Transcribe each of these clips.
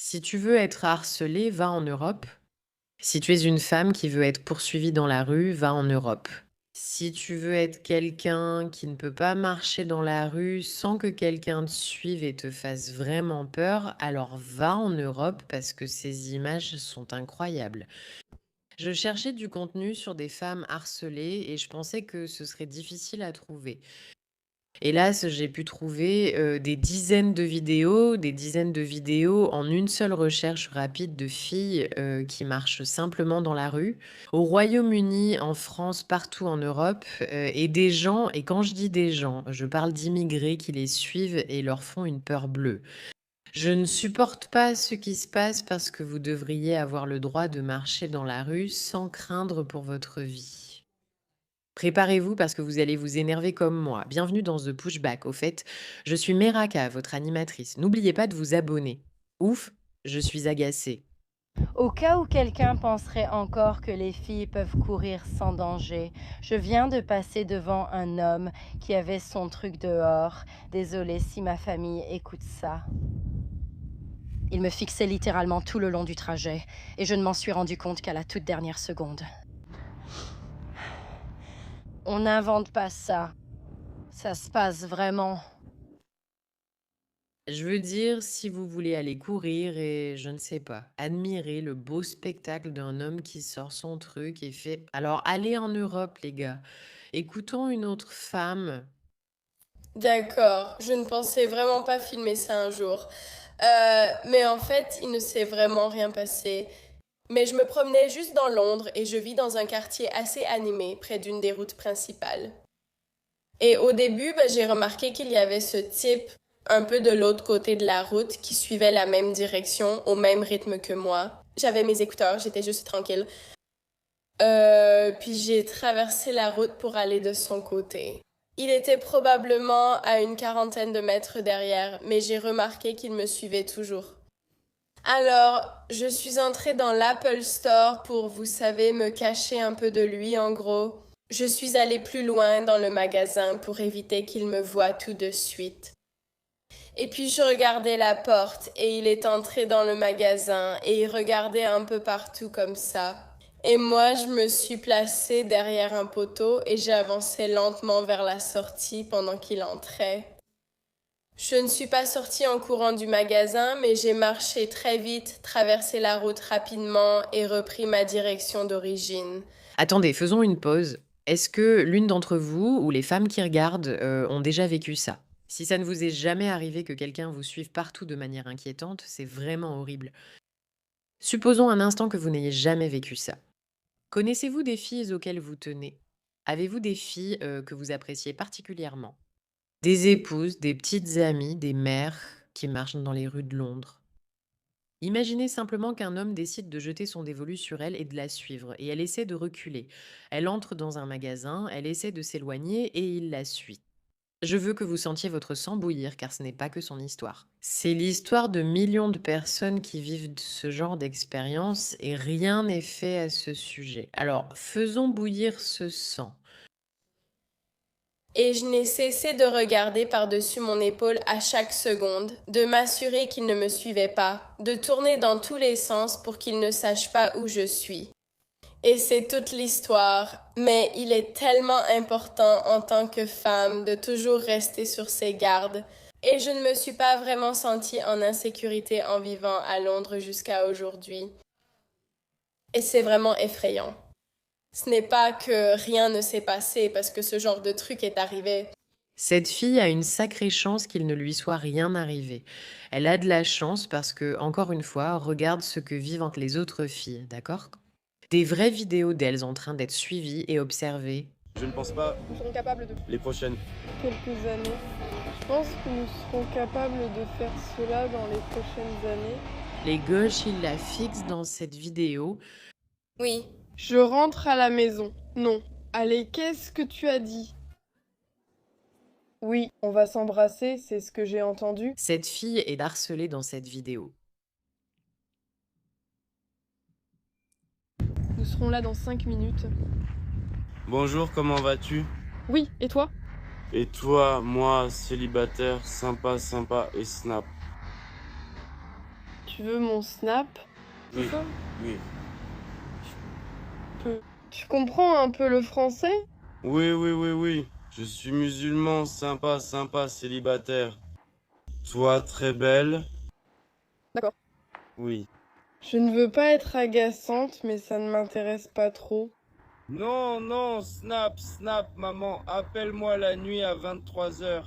Si tu veux être harcelé, va en Europe. Si tu es une femme qui veut être poursuivie dans la rue, va en Europe. Si tu veux être quelqu'un qui ne peut pas marcher dans la rue sans que quelqu'un te suive et te fasse vraiment peur, alors va en Europe parce que ces images sont incroyables. Je cherchais du contenu sur des femmes harcelées et je pensais que ce serait difficile à trouver. Hélas, j'ai pu trouver, des dizaines de vidéos en une seule recherche rapide de filles, qui marchent simplement dans la rue. Au Royaume-Uni, en France, partout en Europe, et des gens et quand je dis des gens, je parle d'immigrés qui les suivent et leur font une peur bleue. Je ne supporte pas ce qui se passe parce que vous devriez avoir le droit de marcher dans la rue sans craindre pour votre vie. Préparez-vous parce que vous allez vous énerver comme moi. Bienvenue dans The Pushback. Au fait, je suis Meraka, votre animatrice. N'oubliez pas de vous abonner. Ouf, je suis agacée. Au cas où quelqu'un penserait encore que les filles peuvent courir sans danger, je viens de passer devant un homme qui avait son truc dehors. Désolée si ma famille écoute ça. Il me fixait littéralement tout le long du trajet, et je ne m'en suis rendu compte qu'à la toute dernière seconde. On n'invente pas ça. Ça se passe vraiment. Je veux dire, si vous voulez aller courir et je ne sais pas, admirer le beau spectacle d'un homme qui sort son truc et fait. Alors allez en Europe, les gars. Écoutons une autre femme. D'accord, je ne pensais vraiment pas filmer ça un jour. Mais en fait, il ne s'est vraiment rien passé. Mais je me promenais juste dans Londres et je vis dans un quartier assez animé près d'une des routes principales. Et au début, j'ai remarqué qu'il y avait ce type un peu de l'autre côté de la route qui suivait la même direction, au même rythme que moi. J'avais mes écouteurs, j'étais juste tranquille. Puis j'ai traversé la route pour aller de son côté. Il était probablement à une quarantaine de mètres derrière, mais j'ai remarqué qu'il me suivait toujours. Alors, je suis entrée dans l'Apple Store pour, vous savez, me cacher un peu de lui, en gros. Je suis allée plus loin dans le magasin pour éviter qu'il me voie tout de suite. Et puis je regardais la porte et il est entré dans le magasin et il regardait un peu partout comme ça. Et moi, je me suis placée derrière un poteau et j'ai avancé lentement vers la sortie pendant qu'il entrait. Je ne suis pas sortie en courant du magasin, mais j'ai marché très vite, traversé la route rapidement et repris ma direction d'origine. Attendez, faisons une pause. Est-ce que l'une d'entre vous ou les femmes qui regardent ont déjà vécu ça? Si ça ne vous est jamais arrivé que quelqu'un vous suive partout de manière inquiétante, c'est vraiment horrible. Supposons un instant que vous n'ayez jamais vécu ça. Connaissez-vous des filles auxquelles vous tenez? Avez-vous des filles que vous appréciez particulièrement? Des épouses, des petites amies, des mères qui marchent dans les rues de Londres. Imaginez simplement qu'un homme décide de jeter son dévolu sur elle et de la suivre, et elle essaie de reculer. Elle entre dans un magasin, elle essaie de s'éloigner et il la suit. Je veux que vous sentiez votre sang bouillir car ce n'est pas que son histoire. C'est l'histoire de millions de personnes qui vivent ce genre d'expérience et rien n'est fait à ce sujet. Alors, faisons bouillir ce sang. Et je n'ai cessé de regarder par-dessus mon épaule à chaque seconde, de m'assurer qu'il ne me suivait pas, de tourner dans tous les sens pour qu'il ne sache pas où je suis. Et c'est toute l'histoire, mais il est tellement important en tant que femme de toujours rester sur ses gardes. Et je ne me suis pas vraiment sentie en insécurité en vivant à Londres jusqu'à aujourd'hui. Et c'est vraiment effrayant. Ce n'est pas que rien ne s'est passé parce que ce genre de truc est arrivé. Cette fille a une sacrée chance qu'il ne lui soit rien arrivé. Elle a de la chance parce que, encore une fois, regarde ce que vivent les autres filles, d'accord? Des vraies vidéos d'elles en train d'être suivies et observées. Je ne pense pas Nous serons capables de les prochaines. quelques années. Je pense que nous serons capables de faire cela dans les prochaines années. Les gauches, ils la fixent dans cette vidéo. Oui, Je rentre à la maison. Non. Allez, qu'est-ce que tu as dit? Oui, on va s'embrasser, c'est ce que j'ai entendu. Cette fille est harcelée dans cette vidéo. Nous serons là dans 5 minutes. Bonjour, comment vas-tu? Oui, et toi? Et toi, moi, célibataire, sympa et snap. Tu veux mon snap? Oui, C'est ça? oui. Tu comprends un peu le français? Oui, oui, oui, oui. Je suis musulman, sympa, sympa, célibataire. Toi, très belle. D'accord. Oui. Je ne veux pas être agaçante, mais ça ne m'intéresse pas trop. Non, non, snap, snap, maman, appelle-moi la nuit à 23h.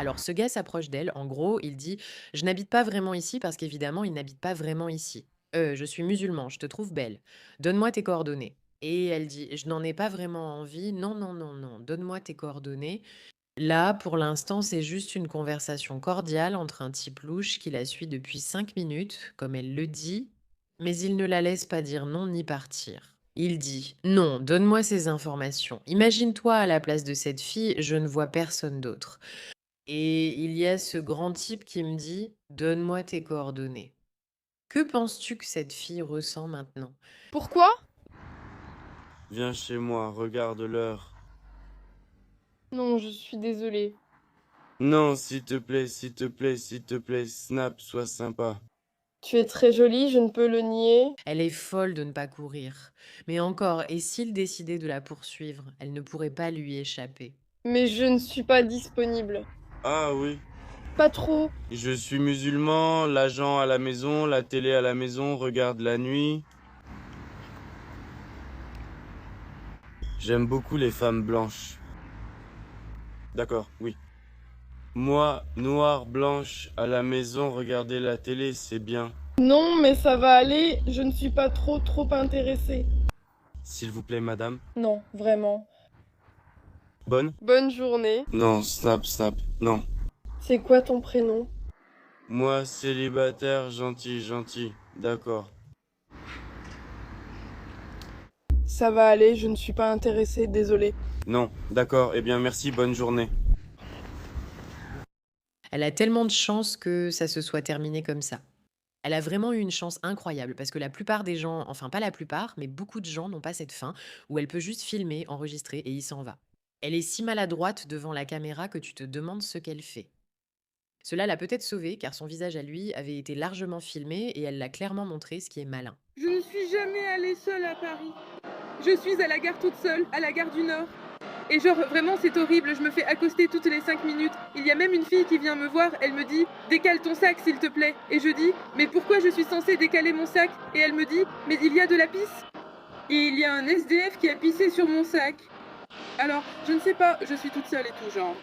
Alors ce gars s'approche d'elle, en gros, il dit: «Je n'habite pas vraiment ici» parce qu'évidemment, il n'habite pas vraiment ici. Je suis musulman, je te trouve belle. Donne-moi tes coordonnées» et elle dit: «Je n'en ai pas vraiment envie. Non, non, non, non, donne-moi tes coordonnées». Là, pour l'instant, c'est juste une conversation cordiale entre un type louche qui la suit depuis 5 minutes, comme elle le dit, mais il ne la laisse pas dire non ni partir. Il dit: «Non, donne-moi ces informations. Imagine-toi à la place de cette fille, je ne vois personne d'autre». Et il y a ce grand type qui me dit: «Donne-moi tes coordonnées». Que penses-tu que cette fille ressent maintenant? Pourquoi? Viens chez moi, regarde l'heure. Non, je suis désolée. Non, s'il te plaît, s'il te plaît, s'il te plaît, snap, sois sympa. Tu es très jolie, je ne peux le nier. Elle est folle de ne pas courir. Mais encore, et s'il décidait de la poursuivre? Elle ne pourrait pas lui échapper. Mais je ne suis pas disponible. Ah oui. Pas trop. Je suis musulman, l'agent à la maison, la télé à la maison, regarde la nuit. J'aime beaucoup les femmes blanches. D'accord, oui. Moi, noire, blanche, à la maison, regarder la télé, c'est bien. Non, mais ça va aller, je ne suis pas trop intéressée. S'il vous plaît, madame. Non, vraiment. Bonne? Bonne journée. Non, snap, snap, non. C'est quoi ton prénom? Moi, célibataire, gentil, gentil. D'accord. Ça va aller, je ne suis pas intéressée, désolée. Non, d'accord, eh bien merci, bonne journée. Elle a tellement de chance que ça se soit terminé comme ça. Elle a vraiment eu une chance incroyable parce que la plupart des gens, enfin pas la plupart, mais beaucoup de gens n'ont pas cette fin où elle peut juste filmer, enregistrer et il s'en va. Elle est si maladroite devant la caméra que tu te demandes ce qu'elle fait. Cela l'a peut-être sauvée car son visage à lui avait été largement filmé et elle l'a clairement montré, ce qui est malin. Je ne suis jamais allée seule à Paris. Je suis à la gare toute seule, à la gare du Nord. Et genre, vraiment, c'est horrible, je me fais accoster toutes les 5 minutes. Il y a même une fille qui vient me voir, elle me dit « Décale ton sac, s'il te plaît ». Et je dis « Mais pourquoi je suis censée décaler mon sac ?» Et elle me dit « Mais il y a de la pisse ». Et il y a un SDF qui a pissé sur mon sac. Alors, je ne sais pas, je suis toute seule et tout genre.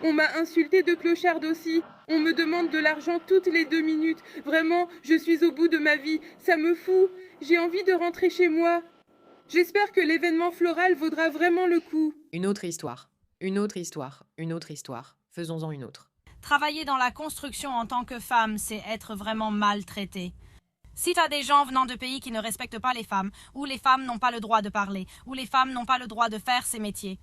On m'a insultée de clocharde aussi. On me demande de l'argent toutes les 2 minutes. Vraiment, je suis au bout de ma vie. Ça me fout. J'ai envie de rentrer chez moi. J'espère que l'événement floral vaudra vraiment le coup. Une autre histoire, une autre histoire, une autre histoire. Faisons-en une autre. Travailler dans la construction en tant que femme, c'est être vraiment maltraité. Si t'as des gens venant de pays qui ne respectent pas les femmes, où les femmes n'ont pas le droit de parler, où les femmes n'ont pas le droit de faire ces métiers.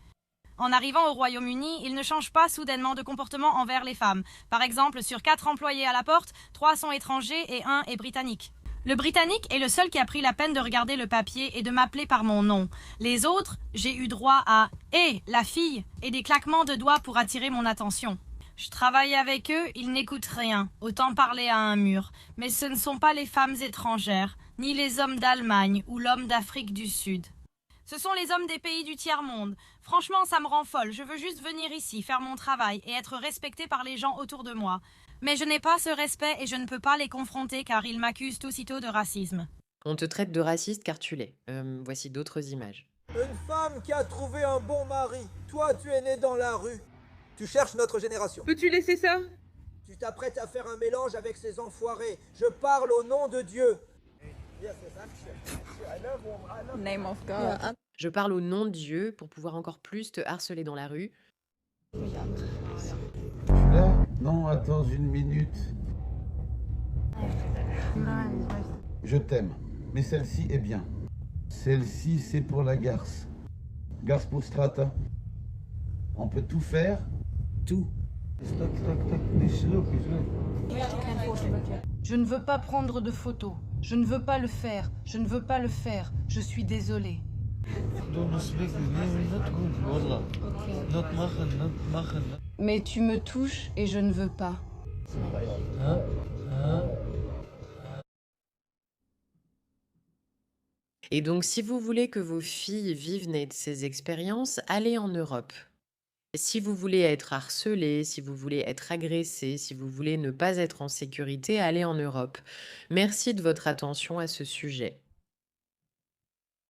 En arrivant au Royaume-Uni, ils ne changent pas soudainement de comportement envers les femmes. Par exemple, sur 4 employés à la porte, 3 sont étrangers et 1 est britannique. Le Britannique est le seul qui a pris la peine de regarder le papier et de m'appeler par mon nom. Les autres, j'ai eu droit à « Hé, la fille !» et des claquements de doigts pour attirer mon attention. Je travaille avec eux, ils n'écoutent rien, autant parler à un mur. Mais ce ne sont pas les femmes étrangères, ni les hommes d'Allemagne ou l'homme d'Afrique du Sud. Ce sont les hommes des pays du tiers-monde. Franchement, ça me rend folle. Je veux juste venir ici, faire mon travail et être respectée par les gens autour de moi. Mais je n'ai pas ce respect et je ne peux pas les confronter car ils m'accusent aussitôt de racisme. On te traite de raciste car tu l'es. Voici d'autres images. Une femme qui a trouvé un bon mari. Toi, tu es né dans la rue. Tu cherches notre génération. Peux-tu laisser ça? Tu t'apprêtes à faire un mélange avec ces enfoirés. Je parle au nom de Dieu. Name of God. Je parle au nom de Dieu pour pouvoir encore plus te harceler dans la rue. Là? Non, attends une minute. Je t'aime, mais celle-ci est bien. Celle-ci, c'est pour la garce. Garce pour strata. On peut tout faire? Tout. Je ne veux pas prendre de photos. Je ne veux pas le faire. Je ne veux pas le faire. Je suis désolée. Mais tu me touches et je ne veux pas. Et donc, si vous voulez que vos filles vivent ces expériences, allez en Europe. Si vous voulez être harcelé, si vous voulez être agressé, si vous voulez ne pas être en sécurité, allez en Europe. Merci de votre attention à ce sujet.